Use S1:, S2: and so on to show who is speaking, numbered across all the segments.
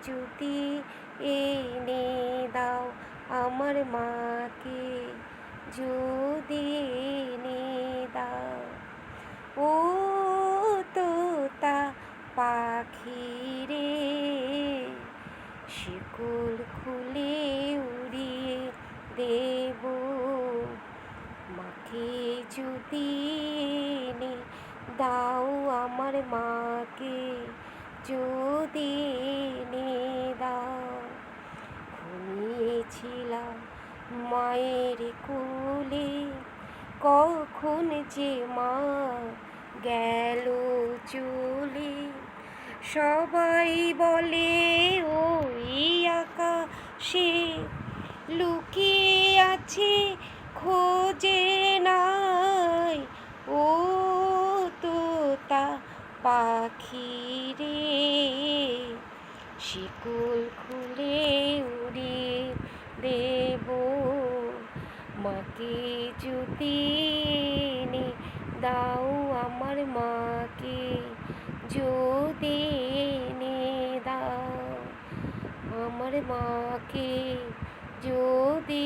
S1: যদি এনে দাও আমার মাকে যদি এনে দাও। ও তোতা পাখি রে, শিকল খুলে উড়িয়ে দেব মাকে যদি এনে দাও আমার মাকে যদি এনে দাও। ঘুমিয়েছিলাম মায়ের কোলে, কখন যে মা গেল চলে। সবাই বলে ওই আকাশে লুকিয়ে আছে খোঁজে নাই। ও তোতা পাখি রে, শিকল খুলে উড়িয়ে দেব মাকে যদি এনে দাও আমার মাকে যদি এনে দাও আমার মাকে যদি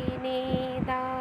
S1: এনে দাও।